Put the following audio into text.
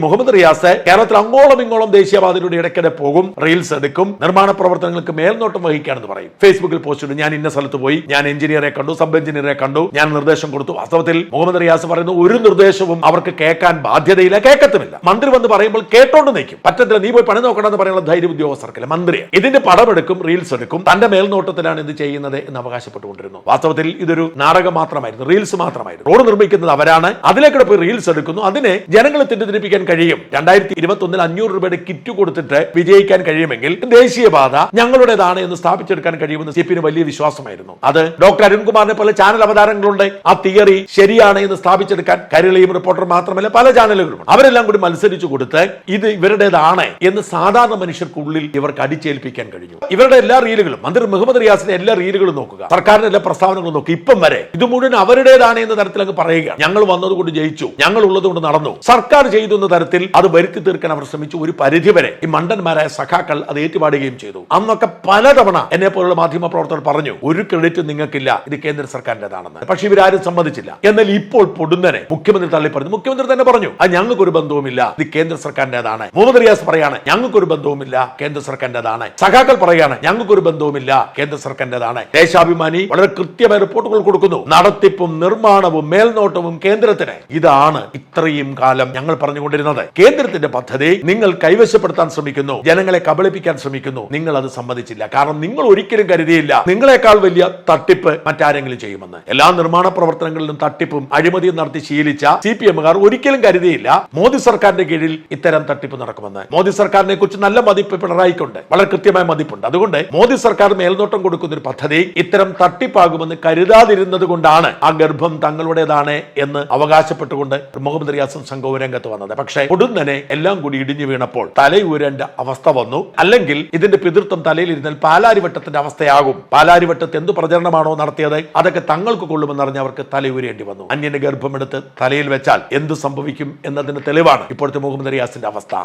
മുഹമ്മദ് റിയാസ് കേരളത്തിൽ അങ്ങോളം ഇങ്ങോളം ദേശീയപാതയിലൂടെ ഇടയ്ക്കിടെ പോകും, റീൽസ് എടുക്കും, നിർമ്മാണ പ്രവർത്തനങ്ങൾക്ക് മേൽനോട്ടം വഹിക്കാനെന്ന് പറയും. ഫേസ്ബുക്കിൽ പോസ്റ്റ് ഇടും, ഞാൻ ഇന്ന സ്ഥലത്ത് പോയി, ഞാൻ എഞ്ചിനീയറെ കണ്ടു, സബ് എഞ്ചിനീയറെ കണ്ടു, ഞാൻ നിർദ്ദേശം കൊടുത്തു. വാസ്തവത്തിൽ മുഹമ്മദ് റിയാസ് പറയുന്ന ഒരു നിർദ്ദേശവും അവർക്ക് കേൾക്കാൻ ബാധ്യതയില്ല, കേൾക്കത്തുമില്ല. മന്ത്രി വന്ന് പറയുമ്പോൾ കേട്ടോണ്ട് നിൽക്കും. പറ്റത്തില്ല, നീ പോയി പണി നോക്കണമെന്ന് പറയാനുള്ള ധൈര്യം ഉദ്യോഗസ്ഥർക്കില്ല. മന്ത്രി ഇതിന്റെ പടമെടുക്കും, റീൽസ് എടുക്കും, തന്റെ മേൽനോട്ടത്തിലാണ് ഇത് ചെയ്യുന്നത് എന്ന് അവകാശപ്പെട്ടുകൊണ്ടിരുന്നു. വാസ്തവത്തിൽ ഇതൊരു നാടകം മാത്രമായിരുന്നു, റീൽസ് മാത്രമായിരുന്നു. റോഡ് നിർമ്മിക്കുന്നത് അവരാണ്, അതിലേക്കൂടെ പോയി റീൽസ് എടുക്കുന്നു. അതിനെ ജനങ്ങളെ തെറ്റിദ്ധരിപ്പിക്കാൻ കഴിയും. 2021 500 രൂപയുടെ കിറ്റ് കൊടുത്തിട്ട് വിജയിക്കാൻ കഴിയുമെങ്കിൽ ദേശീയപാത ഞങ്ങളുടേതാണ് എന്ന് സ്ഥാപിച്ചെടുക്കാൻ കഴിയുമെന്ന് സിപിന് വലിയ വിശ്വാസമായിരുന്നു. അത് ഡോക്ടർ അരുൺകുമാറിനെ പോലെ ചാനൽ അവതാരങ്ങളുണ്ട്. ആ തിയറി ശരിയാണ് എന്ന് സ്ഥാപിച്ചെടുക്കാൻ കൈരളിയും റിപ്പോർട്ടർ മാത്രമല്ല പല ചാനലുകളും അവരെല്ലാം കൂടി മത്സരിച്ചു കൊടുത്ത് ഇത് ഇവരുടേതാണ് എന്ന് സാധാരണ മനുഷ്യർക്കുള്ളിൽ ഇവർക്ക് അടിച്ചേൽപ്പിക്കാൻ കഴിഞ്ഞു. ഇവരുടെ എല്ലാ റീലുകളും, മന്ത്രി മുഹമ്മദ് റിയാസിന്റെ എല്ലാ റീലുകളും നോക്കുക, സർക്കാരിന്റെ എല്ലാ പ്രസ്താവനകളും നോക്കുക, ഇപ്പം വരെ ഇത് മുഴുവൻ അവരുടേതാണ് എന്ന തരത്തിൽ അങ്ങ് പറയുക. ഞങ്ങൾ വന്നതുകൊണ്ട് ജയിച്ചു, ഞങ്ങൾ ഉള്ളതുകൊണ്ട് നടന്നു, സർക്കാർ ചെയ്തു എന്ന തരത്തിൽ അത് വരുത്തി തീർക്കാൻ അവർ ശ്രമിച്ചു. ഒരു പരിധിവരെ ഈ മണ്ടന്മാരായ സഖാക്കൾ അത് ഏറ്റുപാടുകയും ചെയ്തു. അന്നൊക്കെ പലതവണ എന്നെ പോലുള്ള മാധ്യമ പ്രവർത്തകർ പറഞ്ഞു, ഒരു ക്രെഡിറ്റ് നിങ്ങൾക്കില്ല, ഇത് കേന്ദ്ര സർക്കാരിന്റേതാണെന്ന്. പക്ഷെ ഇവരാരും സമ്മതിച്ചില്ല. എന്നാൽ ഇപ്പോൾ പൊടുന്നനെ മുഖ്യമന്ത്രി തള്ളി പറഞ്ഞു. മുഖ്യമന്ത്രി തന്നെ പറഞ്ഞു, അത് ഞങ്ങൾക്കൊരു ബന്ധവുമില്ല, ഇത് കേന്ദ്ര സർക്കാരിന്റേതാണ്. മുഹമ്മദ് റിയാസ് പറയാണ്, ഞങ്ങൾക്കൊരു ബന്ധവുമില്ല, കേന്ദ്ര സർക്കാരിന്റേതാണ്. സഖാക്കൾ പറയാണ്, ഞങ്ങൾക്കൊരു ബന്ധവുമില്ല, കേന്ദ്ര സർക്കാരിന്റേതാണ്. ദേശാഭിമാനി വളരെ കൃത്യമായ റിപ്പോർട്ടുകൾ കൊടുക്കുന്നു. നടത്തിപ്പും നിർമ്മാണവും മേൽനോട്ടവും കേന്ദ്രത്തിന്. ഇതാണ് ഇത്രയും കാലം ഞങ്ങൾ പറഞ്ഞുകൊണ്ടിരുന്നത്. കേന്ദ്രത്തിന്റെ പദ്ധതി നിങ്ങൾ കൈവശപ്പെടുത്താൻ ശ്രമിക്കുന്നു, ജനങ്ങളെ കബളിപ്പിക്കാൻ ശ്രമിക്കുന്നു. നിങ്ങൾ അത് സമ്മതിച്ചില്ല. കാരണം നിങ്ങൾ ഒരിക്കലും കരുതിയില്ല നിങ്ങളെക്കാൾ വലിയ തട്ടിപ്പ് മറ്റാരെങ്കിലും ചെയ്യുമെന്ന്. എല്ലാ നിർമ്മാണ പ്രവർത്തനങ്ങളിലും തട്ടിപ്പും അഴിമതിയും നടത്തി ശീലിച്ച CPM-കാർ ഒരിക്കലും കരുതിയില്ല മോദി സർക്കാരിന്റെ കീഴിൽ ഇത്തരം തട്ടിപ്പ് നടക്കുമെന്ന്. മോദി സർക്കാരിനെ കുറിച്ച് നല്ല മതിപ്പ് പിണറായിക്കുണ്ട്, വളരെ കൃത്യമായ മതിപ്പുണ്ട്. അതുകൊണ്ട് മോദി സർക്കാർ മേൽനോട്ടം കൊടുക്കുന്ന ഒരു പദ്ധതി ഇത്തരം തട്ടിപ്പാകുമെന്ന് കരുതാതിരുന്നത് കൊണ്ടാണ് ആ ഗർഭം തങ്ങളുടേതാണ് എന്ന് അവകാശപ്പെട്ടുകൊണ്ട് മുഹമ്മദ് റിയാസും സംഘവും രംഗത്ത് വന്നത്. പക്ഷേ ഉടനെ എല്ലാം കൂടി ഇടിഞ്ഞു വീണപ്പോൾ തലയൂരേണ്ട അവസ്ഥ വന്നു. അല്ലെങ്കിൽ ഇതിന്റെ പിതൃത്വം തലയിലിരുന്നാൽ പാലാരിവട്ടത്തിന്റെ അവസ്ഥയാകും. പാലാരിവട്ടത്ത് എന്ത് പ്രചരണമാണോ നടത്തിയത് അതൊക്കെ തങ്ങൾക്ക് കൊള്ളുമെന്നറിഞ്ഞ് അവർക്ക് തലയൂരേണ്ടി വന്നു. അന്യന്റെ ഗർഭമെടുത്ത് തലയിൽ വെച്ചാൽ എന്ത് സംഭവിക്കും എന്നതിന് തെളിവാണ് ഇപ്പോഴത്തെ മുഹമ്മദ് റിയാസിന്റെ അവസ്ഥ.